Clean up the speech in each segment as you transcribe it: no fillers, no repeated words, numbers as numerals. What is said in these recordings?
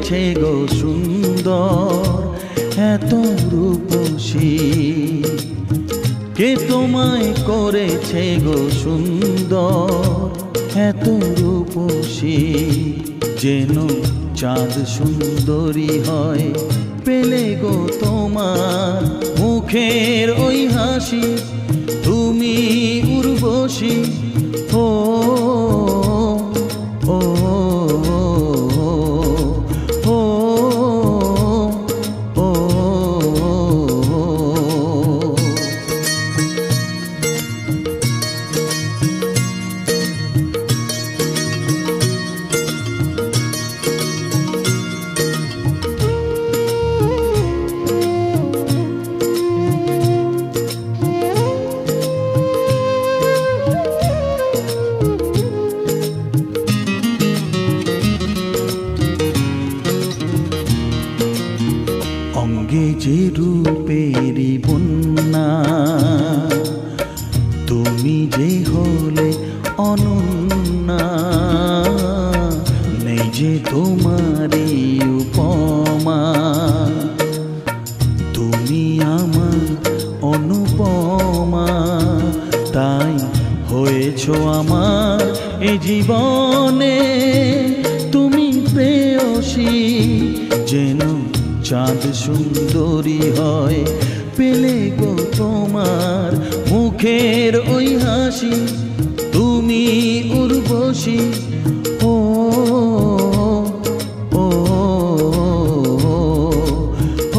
করেছে গো সুন্দর এত রূপসী? কে তোমায় করেছে গো সুন্দর এত রূপসী? যেন চাঁদ সুন্দরী হয় পেলে গো তোমার মুখের ওই হাসি, তুমি উর্বশী। ও ও ও ও অঙ্গে যে রূপেরই বন্যা, তুমি যে হলে অনন্যা, নেই যে তোমারই উপমা, তুমি আমার অনুপমা। তাই হয়েছ আমার এ জীবনে তুমি প্রেয়সী। যেন চাঁদ সুন্দরী হয় পেলে গো তোমার মুখের ওই হাসি, তুমি উর্বশী। ও ও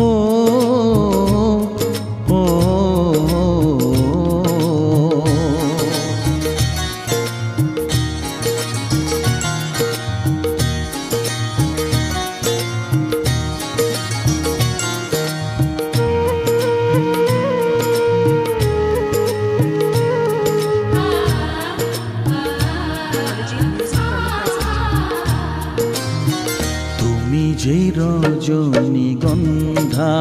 ও ও তুমি যে রজনীগন্ধা,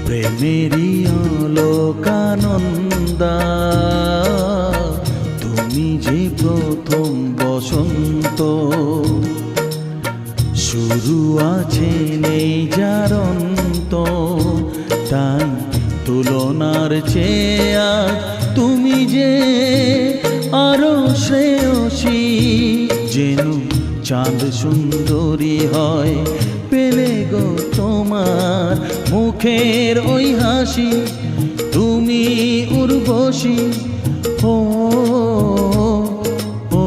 প্রেমেরই অলোকানন্দা, তুমি যে প্রথম বসন্ত, শুরু আছে নেই যার অন্ত। তাই তুলনার চেয়ে আজ তুমি যে আরো শ্রেয়সী। যেন চাঁদ সুন্দরী হয় পেলে গো তোমার মুখের ওই হাসি, তুমি উর্বশী। ও ও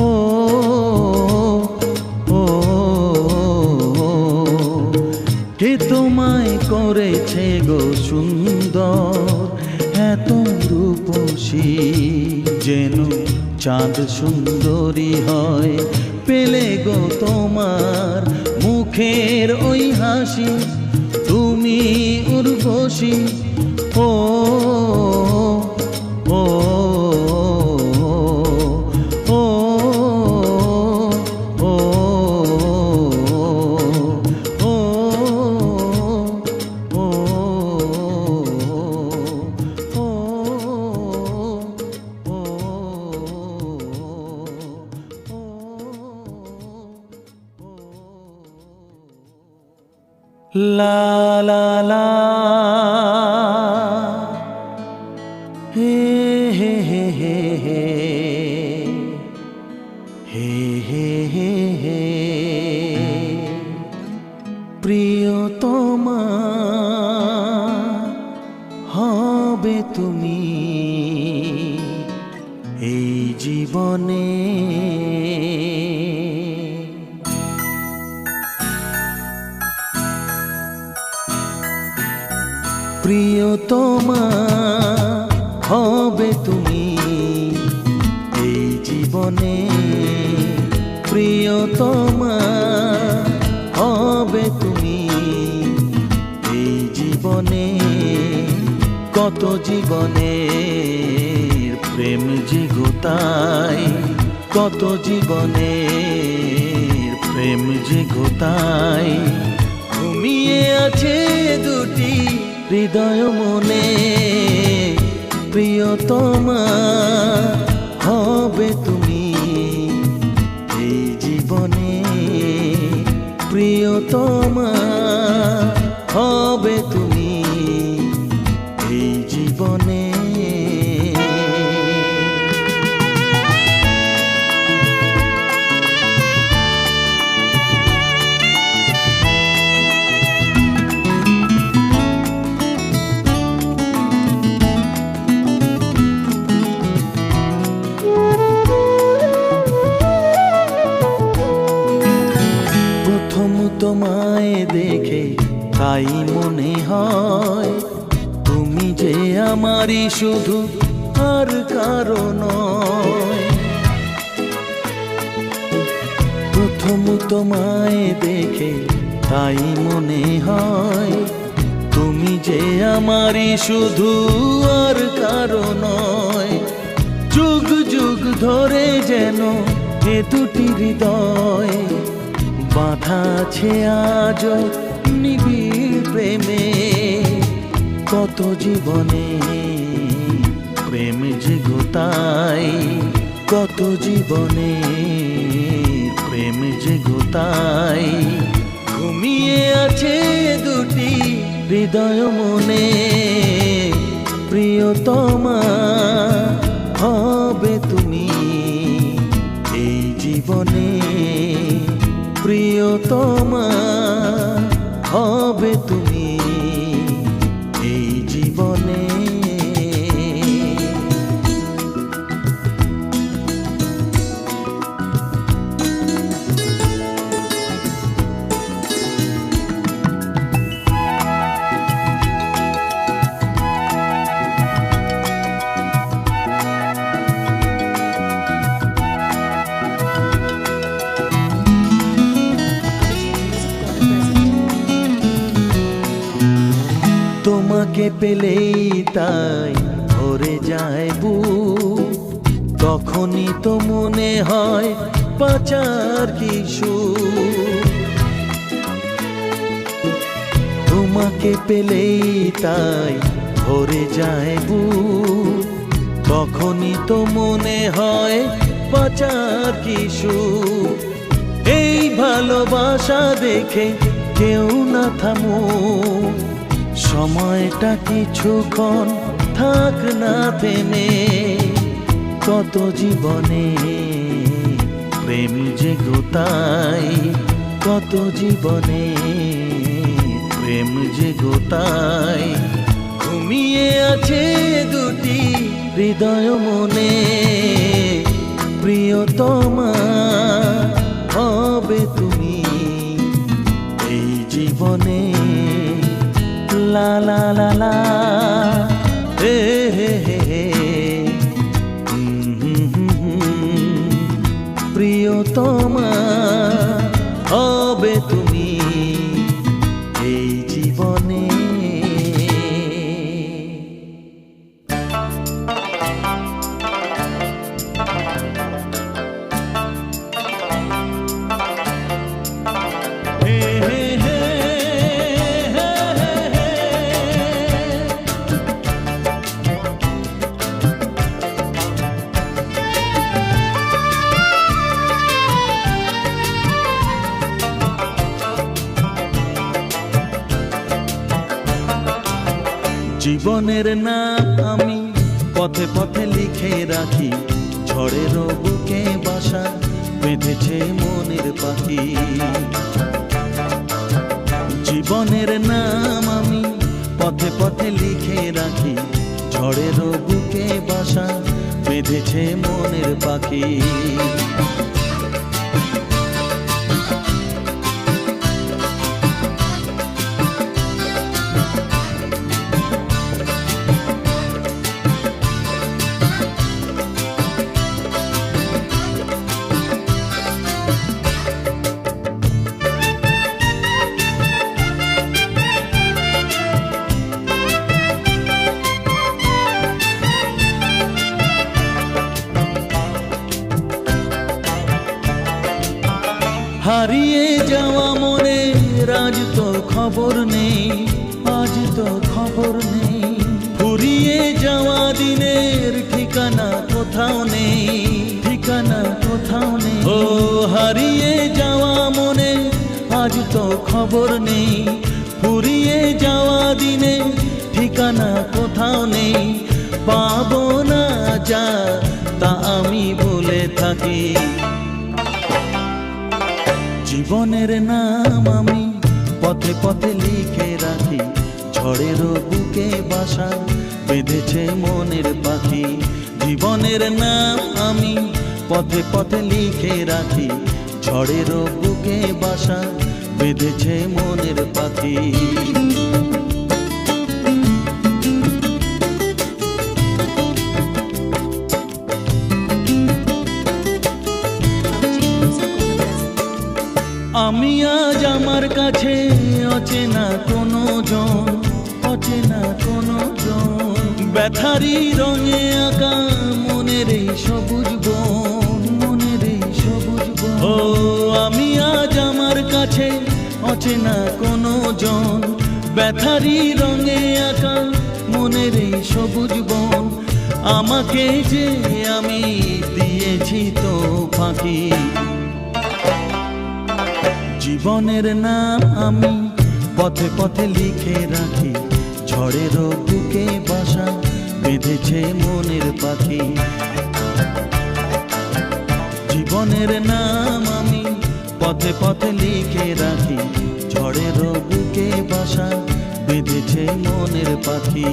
ও ও কে তোমায় করেছে গো সুন্দর এত রূপসী? যেন চাঁদ সুন্দরী হয় পেলে গো তোমার মুখের ওই হাসি, তুমি উর্বশী। ও ও ও ও লা লা লা হে হে হে হে হে হে হে হে হে প্রিয়তমা হবে তুমি এই জীবনে। প্রিয়তমা হবে তুমি এই জীবনে, প্রিয়তমা হবে তুমি এই জীবনে। কত জীবনের প্রেম যে গোতায়, কত জীবনের প্রেম যে গোতায়, ঘুমিয়ে আছে দুটি হৃদয় মনে। প্রিয়তমা হবে তুমি প্রিয়তমা হবে তুমি এই জীবনে। তোমায় দেখে তাই মনে হয় তুমি যে আমারই শুধু, আর কারো নয়। প্রথম তোমায় দেখে তাই মনে হয় তুমি যে আমারই শুধু, আর কারো নয়। যুগ যুগ ধরে যেন এ দুটি হৃদয় বাঁধা আছে আজ নিবিড় প্রেমে। কত জীবনে প্রেম যে গোতায়, কত জীবনে প্রেম যে গোতায়। ঘুমিয়ে আছে দুটি হৃদয় মনে, প্রিয়তমা হবে তুমি এই জীবনে। প্রিয়তমা হবে তুমি এই জীবনে। তোমাকে পেলেই তাই ভরে যায় বুক, তখনই তো মনে হয় বাঁচার কিছু। তোমাকে পেলেই তাই ভরে যায় বুক, তখনই তো মনে হয় বাঁচার কিছু। এই ভালোবাসা দেখে কেউ না থামো, সময়টা কিছুক্ষণ থাক না থেমে। কত জীবনে প্রেম যে গোতায়, কত জীবনে প্রেম যে গোতায়। ঘুমিয়ে আছে দুটি হৃদয় মনে, প্রিয়তমা হবে তুমি এই জীবনে। লা লা লা লা হে হে হে, প্রিয়তমা হবে তুমি এই জীবনে। জীবনের নাম আমি পথে পথে লিখে রাখি, ঝড়ের বুকে বাসা বেঁধেছে মনের পাখি। জীবনের নাম আমি পথে পথে লিখে রাখি, ঝড়ের বুকে বাসা বেঁধেছে মনের পাখি। হারিয়ে যাওয়া মনে আজ তো খবর নেই, আজ তো খবর নেই। ফুরিয়ে যাওয়া দিনের ঠিকানা কোথাও নেই, ঠিকানা কোথাও নেই। ও হারিয়ে যাওয়া মনে আজ তো খবর নেই, ফুরিয়ে যাওয়া দিনে ঠিকানা কোথাও নেই। পাবো না যা তা আমি বলে থাকি, জীবনের নাম আমি পথে পথে লিখে রাখি। ঝড়েরও বুকে বাসা বেঁধেছে মনের পাখি, জীবনের নাম আমি পথে পথে লিখে রাখি। ঝড়েরও বুকে বাসা বেঁধেছে মনের পাখি। আমি আজ আমার কাছে অচেনা কোনো জন, অচেনা কোনো জন। ব্যথারি রঙে আঁকা মনের এই সবুজ বন, মনের এই সবুজ বন। ও আমি আজ আমার কাছে অচেনা কোনো জন, ব্যথারি রঙে আঁকা মনের এই সবুজ বন। আমাকে যে আমি দিয়েছি তো ফাঁকি, জীবনের নাম আমি পথে পথে লিখে রাখি। ঝড়েরও বুকে বাসা বেঁধেছে মনের পাখি, জীবনের নাম আমি পথে পথে লিখে রাখি। ঝড়েরও বুকে বাসা বেঁধেছে মনের পাখি।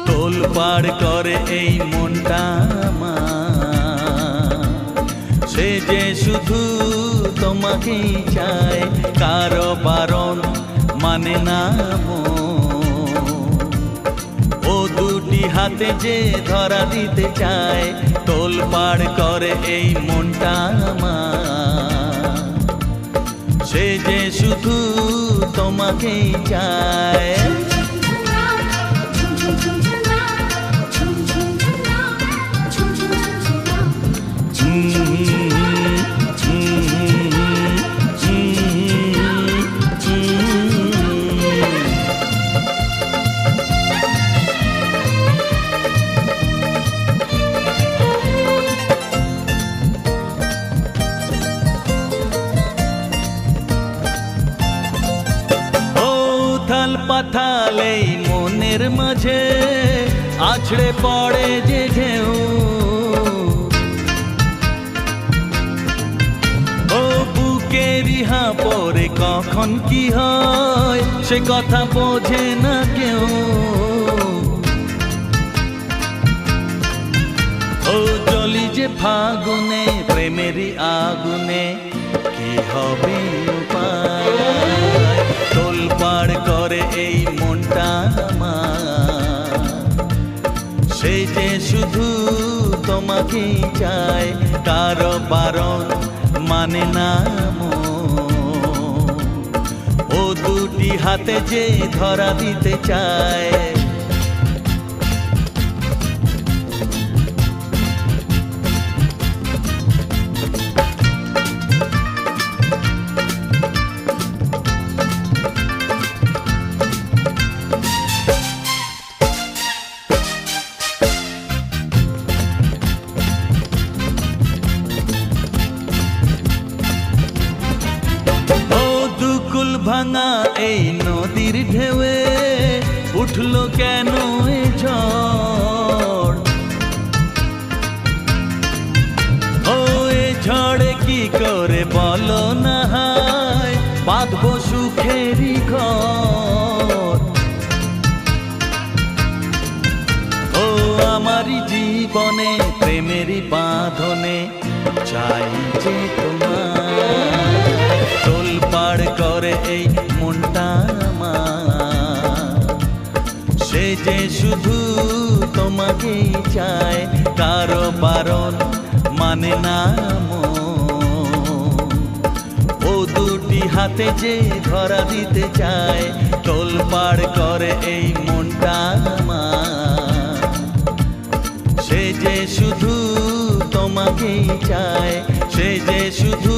তোলপাড় করে এই মনটা আমার, সে যে শুধু তোমাকেই চায়, কারো বারণ মানে না ও দুটি হাতে যে ধরা দিতে চায়। তোলপাড় করে এই মনটা আমার, সে যে শুধু তোমাকেই চায়। পাথাল এই মনের মাঝে আছড়ে পড়ে যে ঢেউ, ও বুকেরই হাপরে কখন কি হয় সে কথা বোঝে না কেউ। ও জলি যে ফাগুনে প্রেমেরই আগুনে কি হবে উপায়। তোলপাড় করে এই মনটা আমার, সে যে শুধু তোমাকেই চায়, কারো বারণ মানে না ও দুটি হাতে যে ধরা দিতে চায়। ভাঙা এই নদীর ঢেউয়ে উঠলো কেন এ ঝড়, ও এ ঝড়ে কি করে বলো না হায় বাঁধবো সুখেরই ঘর। ও আমারই জীবনে প্রেমেরই বাঁধনে চাই যে তোমার। তোলপাড় করে এই মনটা আমার, সে যে শুধু তোমাকেই চায়, কারো বারণ মানে না ও দুটি হাতে যে ধরা দিতে চায়, তোলপাড় করে এই মনটা আমার। সে যে শুধু তোমাকেই চায়, সে যে শুধু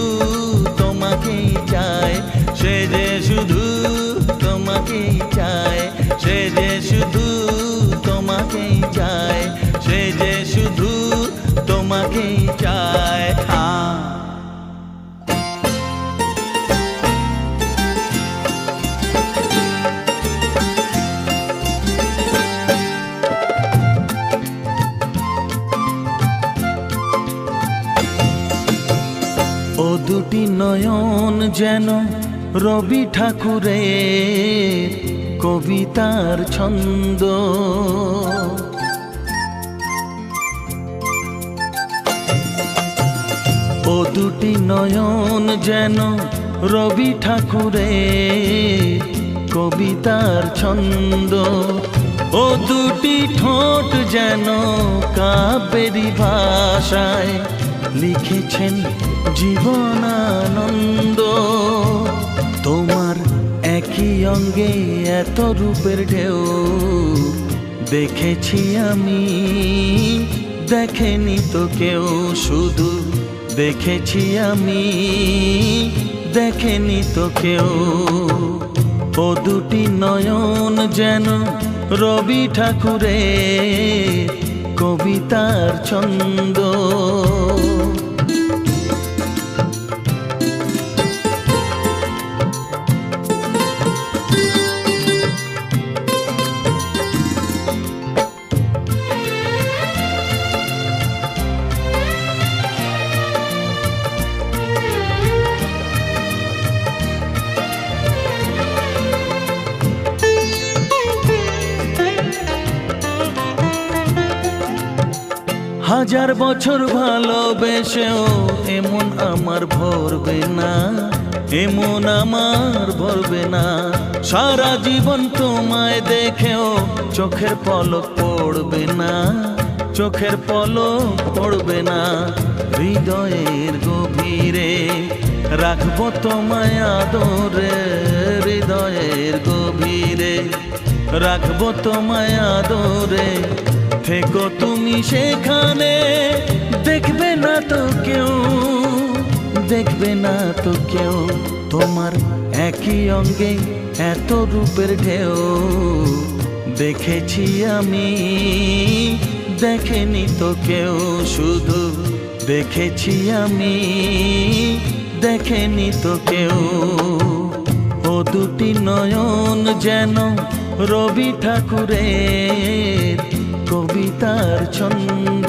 তোমাকেই চায়, সে যে শুধু তোমাকেই চায়, সে যে শুধু তোমাকেই চায়, সে যে শুধু তোমাকেই চায়। ও দুটি নয়ন যেন রবি ঠাকুরের কবিতার ছন্দ, ও দুটি নয়ন যেন রবি ঠাকুরের কবিতার ছন্দ, ও দুটি ঠোঁট যেন কাব্যেরই ভাষায় লিখেছেন জীবনানন্দ। তোমার একই অঙ্গে এত রূপের ঢেউ দেখেছি আমি, দেখেনি তো কেউ, শুধু দেখেছি আমি, দেখেনি তো কেউ। ও দুটি নয়ন যেন রবি ঠাকুরের কবিতার ছন্দ। হাজার বছর ভালোবেসেও এমন আমার ভরবে না, এমন আমার ভরবে না। সারা জীবন তোমায় দেখেও চোখের পলক পড়বে না, চোখের পলক পড়বে না। হৃদয়ের গভীরে রাখবো তোমায় আদরে, হৃদয়ের গভীরে রাখবো তোমায় আদরে। থেকো তুমি সেখানে, দেখবে না তো কেউ, দেখবে না তো কেউ। তোমার একই অঙ্গে এত রূপের ঢেউ দেখেছি আমি, দেখেনি তো কেউ, শুধু দেখেছি আমি, দেখেনি তো কেউ। ও দুটি নয়ন যেন রবি ঠাকুরের কবিতার ছন্দ।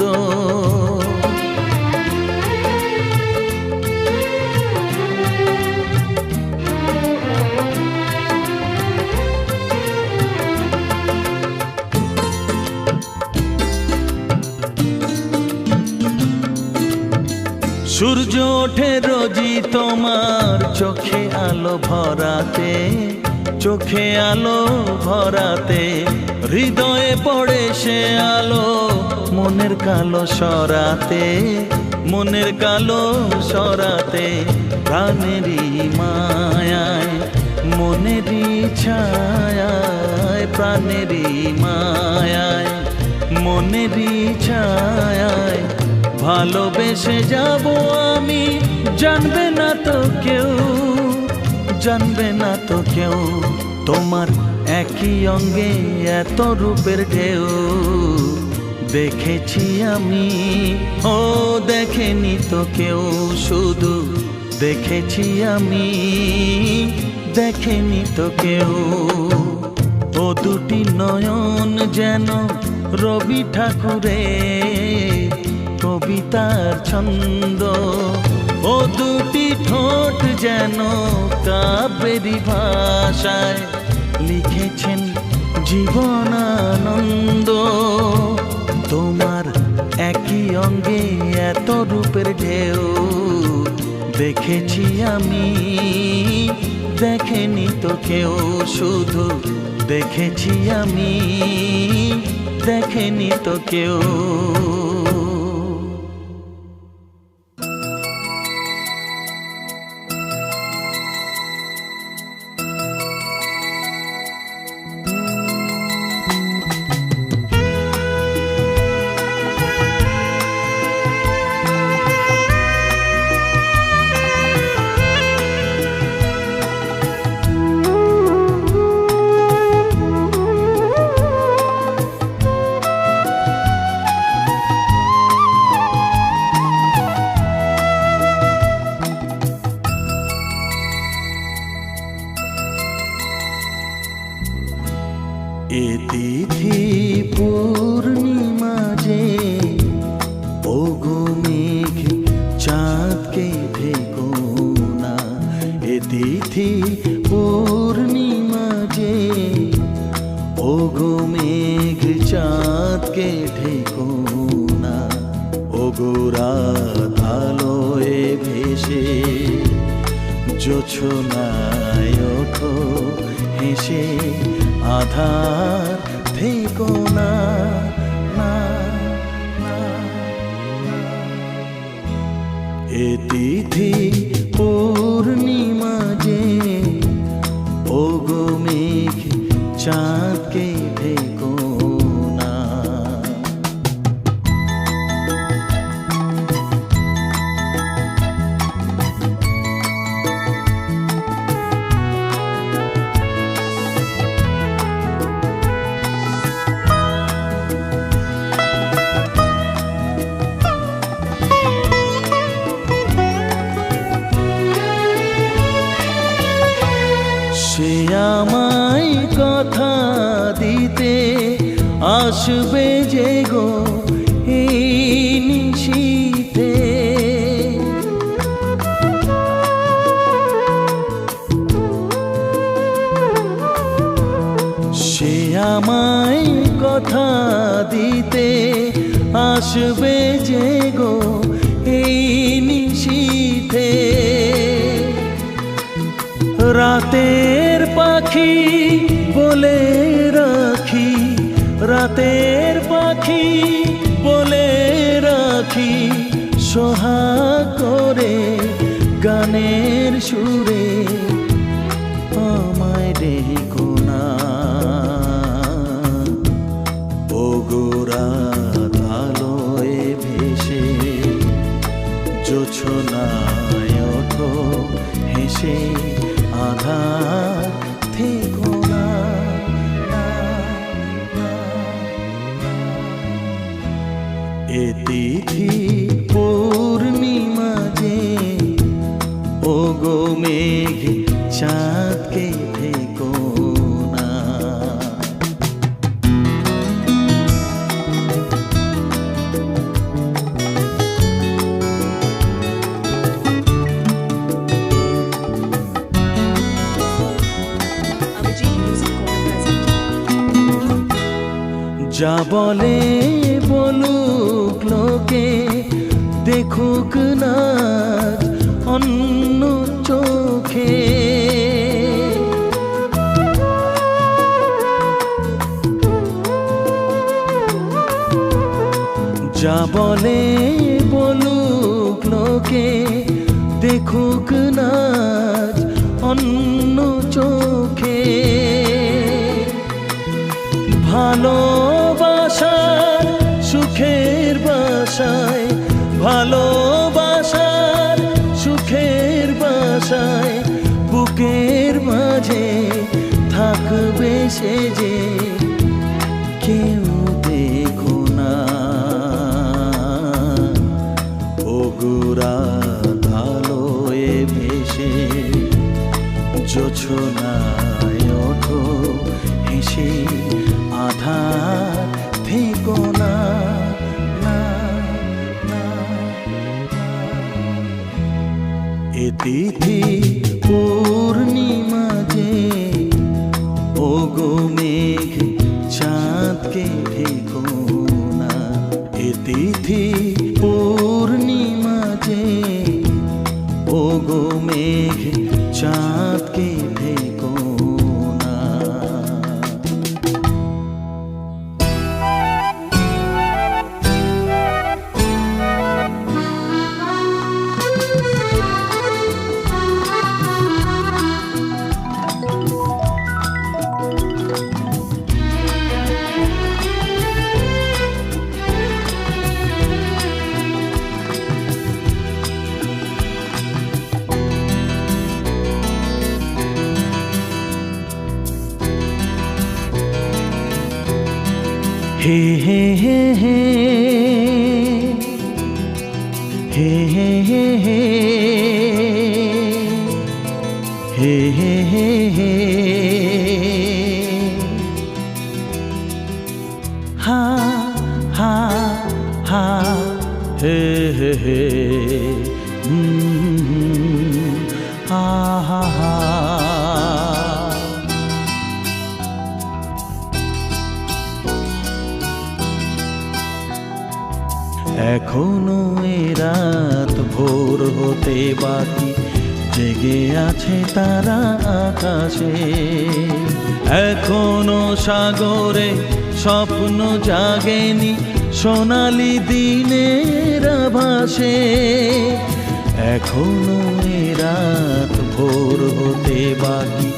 সূর্য ওঠে রোজই তোমার চোখে আলো ভরাতে, চোখে আলো ভরাতে। হৃদয়ে পড়ে সে আলো মনের কালো সরাতে, মনের কালো সরাতে। প্রাণেরই মায়ায় মনেরই ছায়ায়, প্রাণেরই মায়ায় মনেরই ছায়ায় ভালোবেসে যাব আমি। জানবে না তো কেউ, জানবে না তো কেউ। তোমার একই অঙ্গে এত রূপের ঢেউ দেখেছি আমি, ও দেখেনি তো কেউ, শুধু দেখেছি আমি, দেখেনি তো কেউ। ও দুটি নয়ন যেন রবি ঠাকুরের কবিতার ছন্দ, ও দুটি ঠোঁট যেন কাব্যেরই ভাষায় লিখেছেন জীবনানন্দ। তোমার একই অঙ্গে এত রূপের ঢেউ দেখেছি আমি, দেখেনি তো কেউ, শুধু দেখেছি আমি, দেখেনি তো কেউ। এ তিথি পূর্ণিমা যে, ওগো মেঘ চাঁদকে ঢেকো না। এ তিথি পূর্ণিমা যে, ওগো মেঘ চাঁদকে ঢেকো না। ওগো রাত আলোয় ভেসে জোছনায় ওঠো হেসে, আধার থেকো না, না, না, না। এ তিথি পূর্ণিমা যে, ওগো মেঘ চাঁদকে ঢেকো না। সে আমায় কথা দিতে আসবে যে গো এই নিশীথে। সে আমায় কথা দিতে আসবে যে গো এই নিশীথে। রাতের পাখি বলে রাখি, রাতের পাখি বলে রাখি, সোহাগ করে গানের সুরে আমায় ডেকো না। ওগো রাত আলোয় ভেসে জোছনায় ওঠো হেসে, আধার থেকো না, না, না, না। এ তিথি পূর্ণিমা যে, ওগো মেঘ চাঁদকে ঢেকো না। যা বলে বলুক লোকে, দেখুক না অন্য চোখে। যা বলে বলুক লোকে, দেখুক না অন্য চোখে। ভালোবাসার সুখের বাসায়, ভালোবাসার সুখের বাসায়, বুকের মাঝে থাকবে সে যে কেউ দেখো না। ওগো রাত আলোয় ভেসে জোছনায় ওঠো হেসে, আধার থেকো না, না, না, না। এ তিথি পূর্ণিমা যে, ওগো মেঘ চাঁদকে ঢেকো না। এ তিথি পূর্ণিমা যে, ওগো মেঘ চাঁদকে ঢেকো না। হে হে হে হে হে হে হে হে হে হে হে হা হা হা হে হে হে হা হা হা। এখনো এ রাত ভোর হতে বাকি, জেগে আছে তারা আকাশে। এখনো সাগরে স্বপ্ন জাগেনি, সোনালি দিনের আভাসে। এখনো এ রাত ভোর হতে বাকি,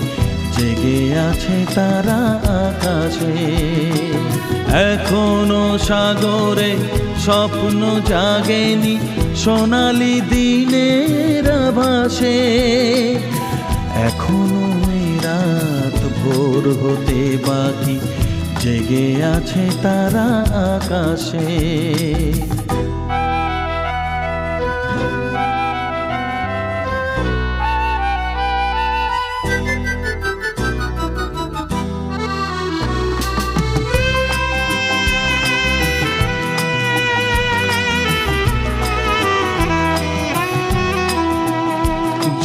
জেগে আছে তারা আকাশে। এখনো সাগরে স্বপ্ন জাগেনি, সোনালি দিনের আভাসে। এখনো এ রাত ভোর হতে বাকি, জেগে আছে তারা আকাশে।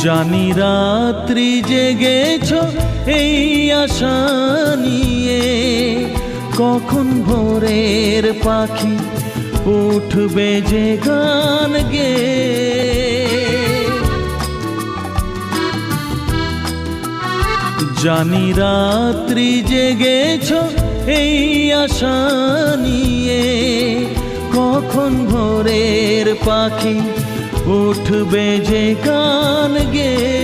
জানি রাত্রি জেগেছ এই আশা নিয়ে, কখন ভোরের পাখি উঠবে যে গান গেয়ে। জানি রাত্রি জেগেছ এই আশা নিয়ে, কখন ভোরের পাখি উঠবে যে গান গেয়ে।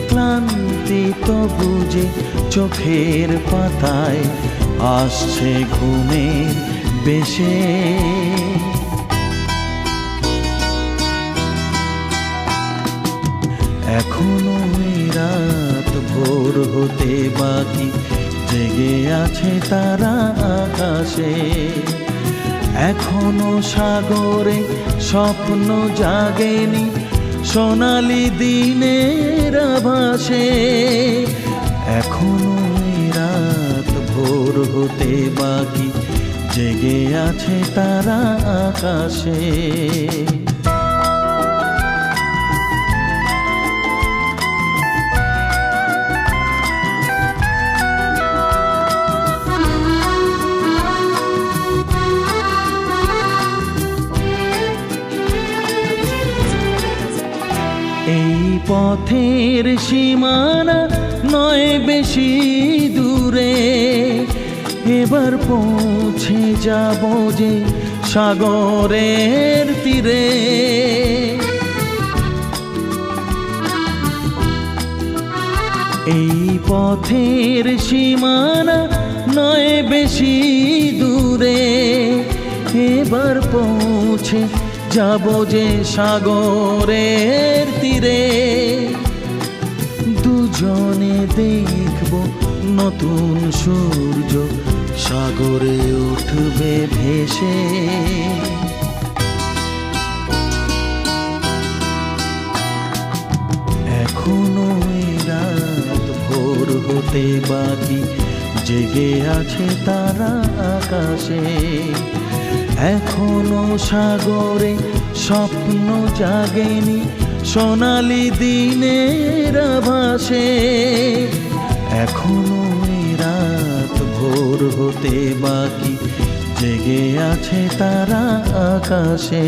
ক্লান্তি তো বুঝে চোখের পাতায় আসছে ঘুমের বেশে। এখনো এ রাত ভোর হতে বাকি, জেগে আছে তারা আকাশে। এখনো সাগরে স্বপ্ন জাগেনি, সোনালি দিনের আভাসে। এখনো এ রাত ভোর হতে বাকি, জেগে আছে তারা আকাশে। এই পথের সীমানা নয় বেশি দূরে, এবার পৌঁছে যাব যে সাগরের তীরে। এই পথের সীমানা নয় বেশি দূরে, এবার পৌঁছে যাব যে সাগরের তীরে। দুজনে দেখব নতুন সূর্য সাগরে উঠবে ভেসে। এখনো এ রাত ভোর হতে বাকি, জেগে আছে তারা আকাশে। এখনো সাগরে স্বপ্ন জাগেনি, সোনালি দিনের আভাসে। এখনো এ রাত ভোর হতে বাকি, জেগে আছে তারা আকাশে।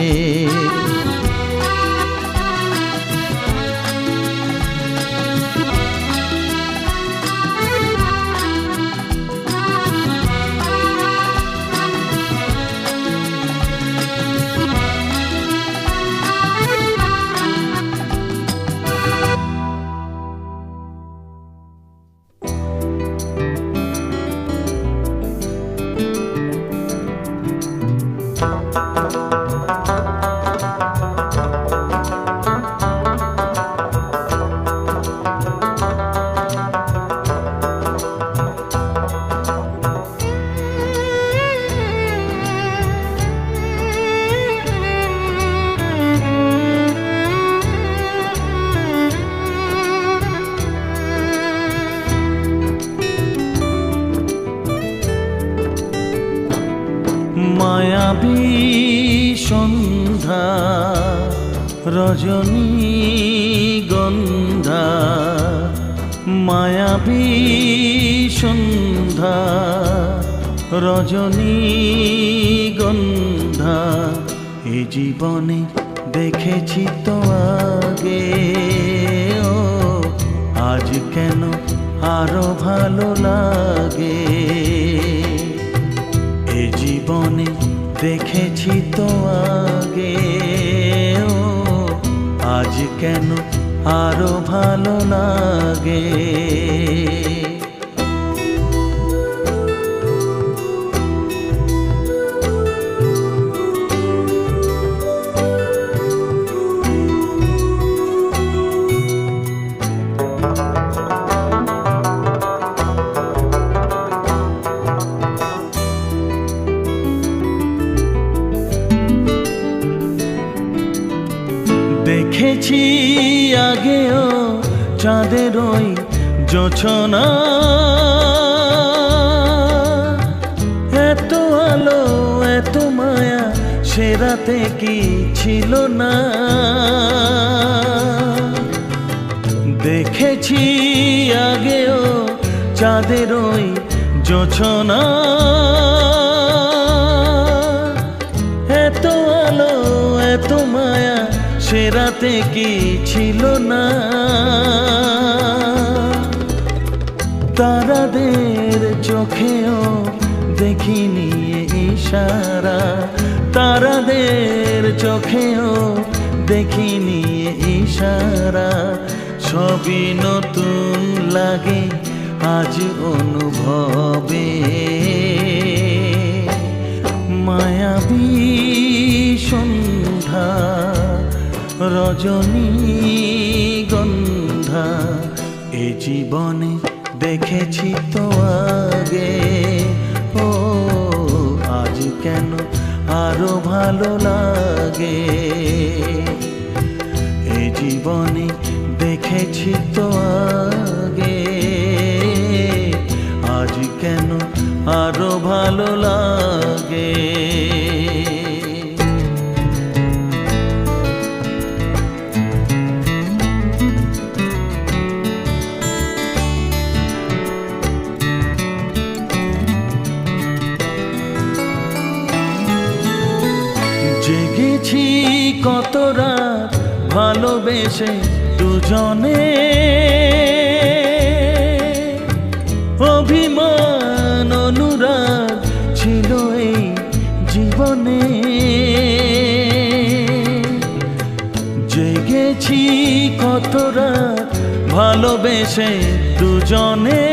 মায়াবী সন্ধ্যা রজনীগন্ধা, মায়াবী সন্ধ্যা রজনীগন্ধা, এ জীবনে দেখেছি তো আগে, ও আজ কেন আরো ভালো লাগে। এ জীবনে দেখেছি তো আগে, ও আজ কেন আরো ভালো লাগে। দেখেছি আগেও চাঁদের ওই জোছনা, এত আলো এত মায়া সে রাতে কি ছিল না। দেখেছি আগেও চাঁদের ওই জোছনা, এত আলো এত মায়া সে রাতে কি ছিল না। তারাদের চোখেও দেখিনি ইশারা, তারাদের চোখেও দেখিনি ইশারা, সবই নতুন লাগে আজ অনুভবে। মায়াবী সন্ধ্যা রজনীগন্ধা, এ জীবনে দেখেছি তো আগে, ও আজ কেন আরো ভালো লাগে। এ জীবনে দেখেছি তো আগে, আজ কেন আরো ভালো লাগে। জেগেছি কত রাত ভালোবেসে দুজনে, অভিমান অনুরাগ ছিল এই জীবনে। জেগেছি কত রাত ভালোবেসে দুজনে,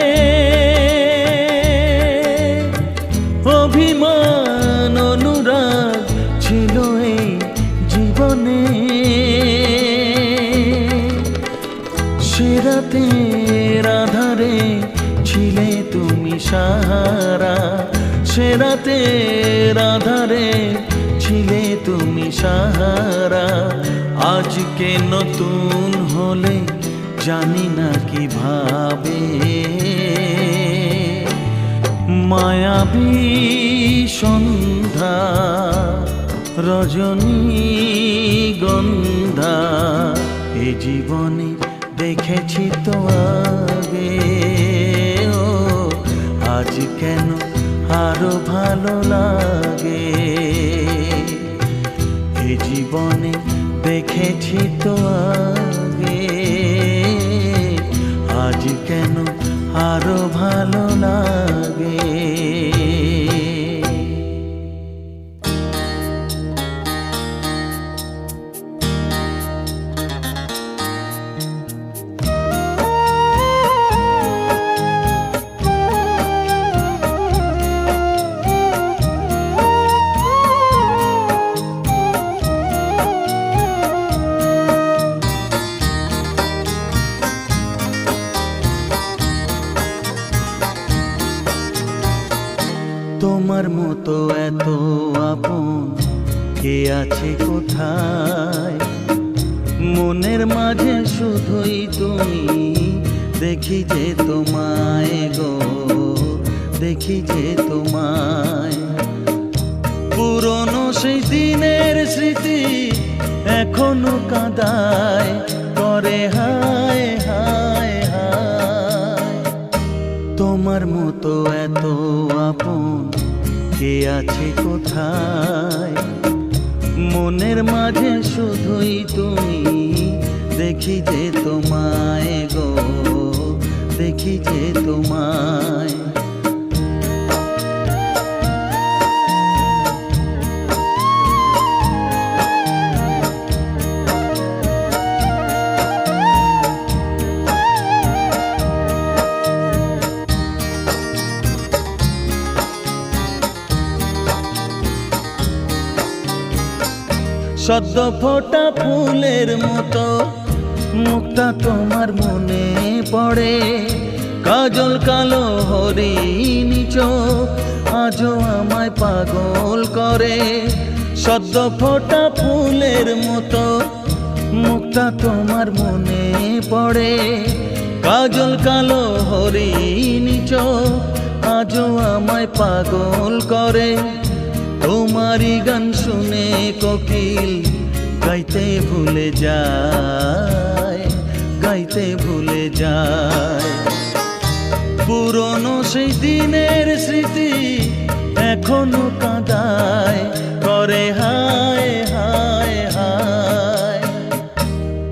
অভিমান অনুরাগ ছিল এই জীবনে। সে রাতের আধারে ছিলে তুমি সাহারা, সে রাতের আধারে ছিলে তুমি সাহারা, আজকে নতুন হলে জানি না কিভাবে। মায়াবী সন্ধ্যা রজনীগন্ধা, এ জীবনে দেখেছি তো আগে, ও আজ কেন আরো ভালো লাগে। এ জীবনে দেখেছি তো আগে, আজ কেন আরো ভালো লাগে। তোমার মতো এত আপন কে আছে কোথায়, মনের মাঝে শুধুই তুমি, দেখি যে তোমায় গো, দেখি যে তোমায়। পুরনো সেই দিনের স্মৃতি এখনো কাঁদায়, করে হায় হায় হায়। তোমার মতো এত আপন কে আছে কোথায়, মনের মাঝে শুধুই তুমি, দেখি যে তোমায় গো, দেখি যে তোমায়। সদ্য ফোটা ফুলের মতো মুখটা তোমার মনে পড়ে, কাজল কালো হরিণী চোখ আজও আমায় পাগল করে। সদ্য ফোটা ফুলের মতো মুখটা তোমার মনে পড়ে, কাজল কালো হরিণী চোখ আজও আমায় পাগল করে। তোমারই গান শুনে কোকিল গাইতে ভুলে যায়, গাইতে ভুলে যায়। পুরনো সেই দিনের স্মৃতি এখনো কাঁদায়, করে হায় হায় হায়।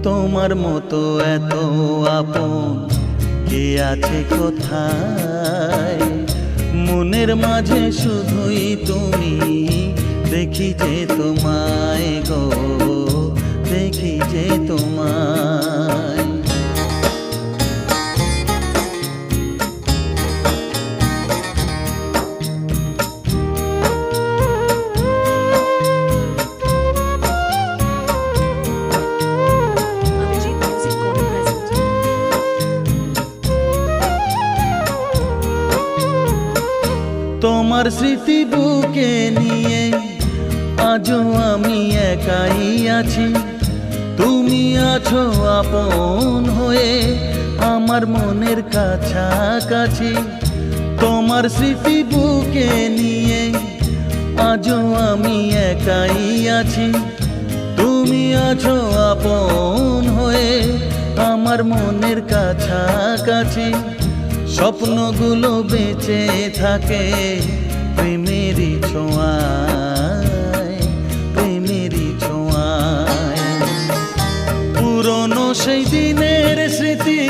তোমার মতো এত আপন কে আছে কোথায়, মনের মাঝে শুধুই তুমি, দেখি যে তোমায় গো, দেখি যে তোমায়। তোমার স্মৃতি বুকে নিয়ে আজও আমি একাই আছি, তুমি আছো আপন হয়ে আমার মনের কাছাকাছি। তোমার স্মৃতি বুকে নিয়ে আজও আমি একাই আছি, তুমি আছো আপন হয়ে আমার মনের কাছাকাছি। স্বপ্নগুলো বেঁচে থাকে প্রেমেরই ছোঁয়ায়, প্রেমেরই ছোঁয়ায়। পুরনো সেই দিনের স্মৃতি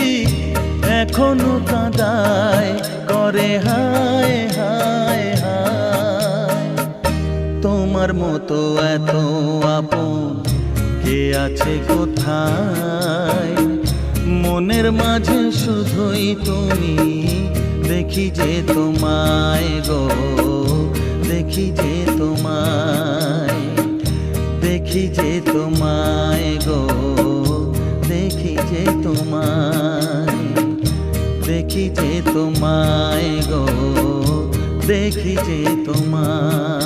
এখনো কাঁদায়, করে হায় হায় হায়। তোমার মতো এত আপন কে আছে কোথায়, মনের মাঝে শুধুই তুমি, দেখি যে তোমায় গো, দেখি যে তোমায়, দেখি যে তোমায় গো, দেখি যে তোমায়, দেখি যে তোমায় গো, দেখি যে তোমায়।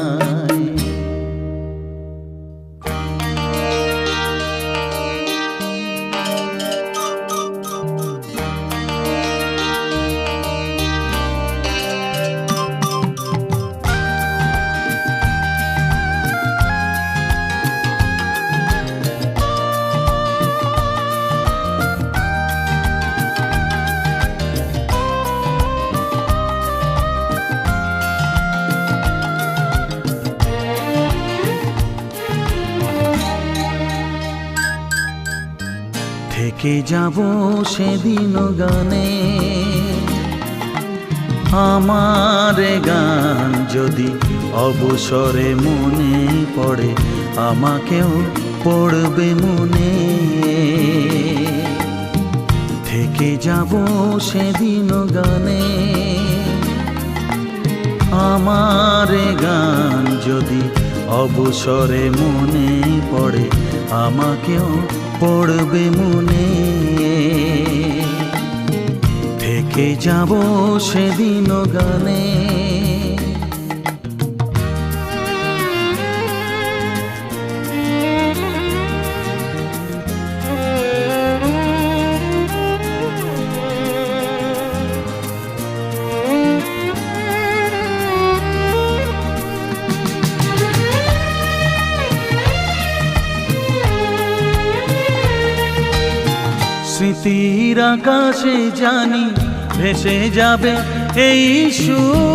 থেকে যাব সেদিন গানে, আমার গান যদি অবসরে মনে পড়ে, আমাকেও পড়বে মনে। থেকে যাব সেদিন গানে, আমার গান যদি অবসরে মনে পড়ে, আমাকেও পড়বে মনে। থেকে যাব সেদিন গানে। স্মৃতির আকাশে জানি ভেসে যাবে এই সুর,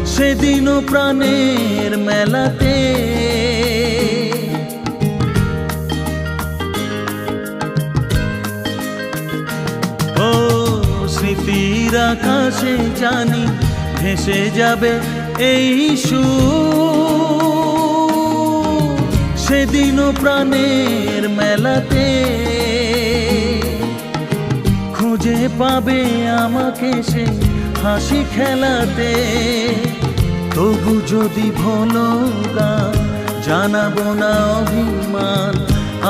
সেদিনও প্রাণের মেলাতে। ও স্মৃতির আকাশে জানি ভেসে যাবে এই সুর, সেদিনও প্রাণের মেলাতে। খুঁজে পাবে আমাকে সে হাসি খেলাতে। তবু যদি ভোলো গান জানাবো না অভিমান,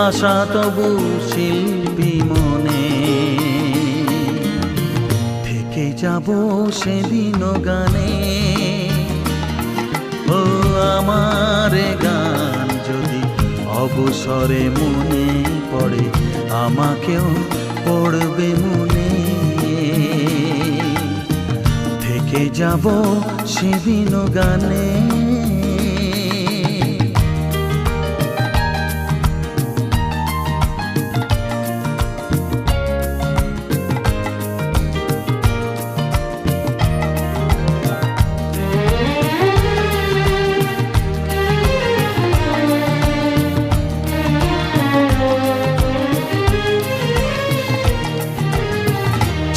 আশা তবু শিল্পী মনে। থেকে যাব সেদিনও গানে। ও আমার গান যদি অবসরে মনে পড়ে, আমাকেও পড়বে মনে। থেকে যাব সেদিনও গানে।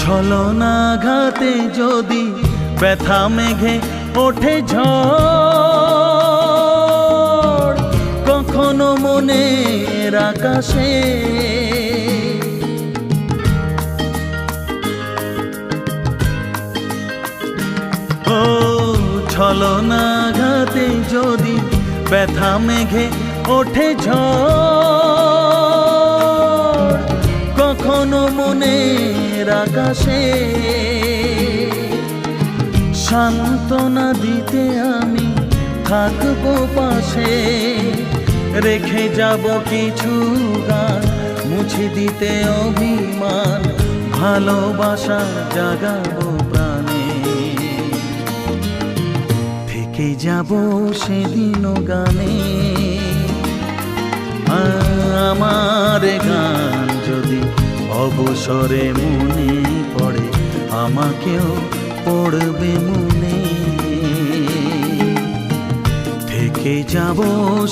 ছলনাঘাতে যদি ব্যথা মেঘে ওঠে ঝড়, কখনো মনের আকাশে। ও ছলনাঘাতে যদি ব্যথা মেঘে ওঠে ঝড়, কখনো মনের আকাশে। সান্ত্বনা দিতে আমি থাকবো পাশে, রেখে যাব কিছু গান মুছে দিতে অভিমান, ভালোবাসা জাগাবো প্রাণে। থেকে যাব সেদিনও গানে। আমার গান যদি অবসরে মনে পড়ে, আমাকেও পড়বে মনে। থেকে যাব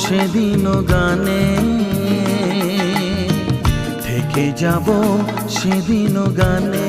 সেদিনও গানে। থেকে যাব সেদিনও গানে।